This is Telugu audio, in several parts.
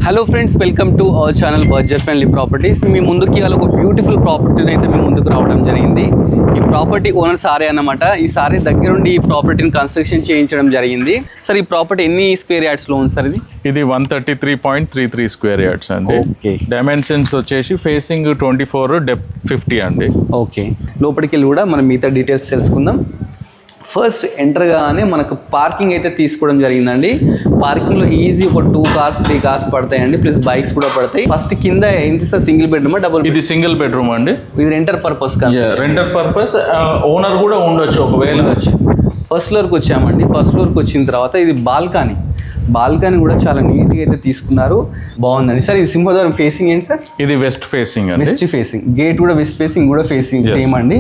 Hello friends, welcome to our channel budget friendly properties. మీ ముందుకి ఇవాళ ఒక బ్యూటిఫుల్ ప్రాపర్టీని అయితే మీ ముందుకు రావడం జరిగింది. ఈ ప్రాపర్టీ ఓనర్ సారే అన్నమాట. ఈ సారే దగ్గరుండి ఈ ప్రాపర్టీని కన్స్ట్రక్షన్ చేయించడం జరిగింది. సార్, ఈ ప్రాపర్టీ ఎన్ని స్క్వేర్ యార్డ్స్లో ఉంది సార్? ఇది 133.33 స్క్వేర్ యార్డ్స్ అండి. ఓకే. డైమెన్షన్స్ వచ్చేసి ఫేసింగ్ 24, డెప్త్ 50 అండి. ఓకే, లోపలికి వెళ్ళి కూడా మనం మిగతా డీటెయిల్స్ తెలుసుకుందాం. ఫస్ట్ ఎంటర్ గానే మనకు పార్కింగ్ అయితే తీసుకోవడం జరిగిందండి. పార్కింగ్లో ఈజీ ఒక 2 కార్స్ 3 కార్స్ పడతాయండి, ప్లస్ బైక్స్ కూడా పడతాయి. ఫస్ట్ కింద ఎంత సార్, సింగిల్ బెడ్రూమ్ డబుల్? ఇది సింగిల్ బెడ్రూమ్ అండి. ఇది renter purpose renter purpose, owner కూడా ఉండొచ్చు ఒకవేళ. ఫస్ట్ ఫ్లోర్కి వచ్చామండి. ఫస్ట్ ఫ్లోర్కి వచ్చిన తర్వాత ఇది బాల్కనీ కూడా చాలా నీట్గా అయితే తీసుకున్నారు, బాగుందండి. సార్, ఇది సింహద్వారం ఫేసింగ్ ఏంటి సార్? ఇది వెస్ట్ ఫేసింగ్ అండి. వెస్ట్ ఫేసింగ్, గేట్ కూడా వెస్ట్ ఫేసింగ్ కూడా ఫేసింగ్ సేమ్ అండి.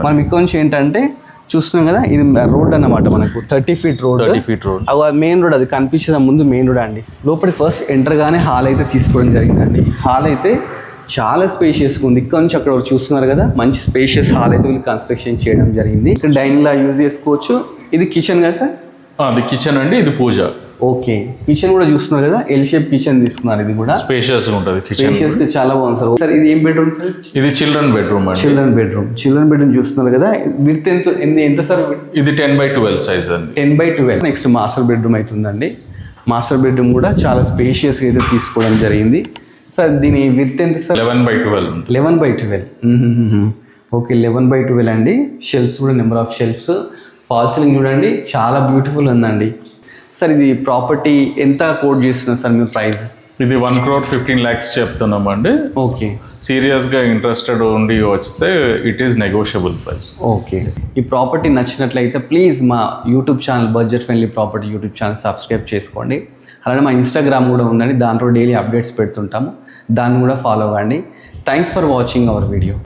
మనం ఇక్కడ నుంచి ఏంటంటే చూస్తున్నాం కదా, ఇది రోడ్ అన్నమాట, మనకు 30 feet రోడ్. మెయిన్ రోడ్, అది కనిపించే ముందు మెయిన్ రోడ్ అండి. లోపలి ఫస్ట్ ఎంటర్ గానే హాల్ అయితే తీసుకోవడం జరిగిందండి. హాల్ అయితే చాలా స్పేషియస్గా ఉంది. ఇక్కడ నుంచి అక్కడ చూస్తున్నారు కదా, మంచి స్పేషియస్ హాల్ అయితే వీళ్ళు కన్స్ట్రక్షన్ చేయడం జరిగింది. ఇక్కడ డైనింగ్ లా యూజ్ చేసుకోవచ్చు. ఇది కిచెన్ కదా సార్? అది కిచెన్ అండి, ఇది పూజ. ఓకే, కిచెన్ కూడా చూస్తున్నారు కదా, ఎల్ షేప్ కిచెన్ తీసుకున్నారు. ఇది కూడా స్పేషియస్ ఉంటుంది. స్పేషియస్ గా చాలా బాగుంది సార్. సార్, ఇది ఏం బెడ్రూమ్ సార్? ఇది చిల్డ్రన్ బెడ్రూమ్ అండి. చిల్డ్రన్ బెడ్రూమ్ చూస్తున్నారు కదా. విడ్త్ ఎంత సార్? ఇది 10/12 సైజ్ అండి. 10/12. నెక్స్ట్ మాస్టర్ బెడ్రూమ్ అవుతుందండి. మాస్టర్ బెడ్రూమ్ కూడా చాలా స్పేషియస్ గా అయితే తీసుకోవడం జరిగింది. సార్, దీని విడ్త్ ఎంత సార్? 11/12. 11/12. ఓకే, 11/12 అండి. షెల్ఫ్స్ కూడా number of shelves. Fall ceiling చూడండి, చాలా బ్యూటిఫుల్ ఉందండి. సార్, ఇది ప్రాపర్టీ ఎంత కోట్ చేస్తున్నారు సార్ మీరు ప్రైస్? ఇది 1,15 lakhs చెప్తున్నామండి. ఓకే. సీరియస్గా ఇంట్రెస్టెడ్ ఉండి వస్తే it is negotiable price. Okay. ఈ ప్రాపర్టీ నచ్చినట్లయితే ప్లీజ్ మా YouTube channel budget friendly property YouTube channel subscribe చేసుకోండి. అలానే మా ఇన్స్టాగ్రామ్ కూడా ఉందండి, దాంట్లో డైలీ అప్డేట్స్ పెడుతుంటాము, దాన్ని కూడా ఫాలో అవ్వండి. Thanks for watching our video.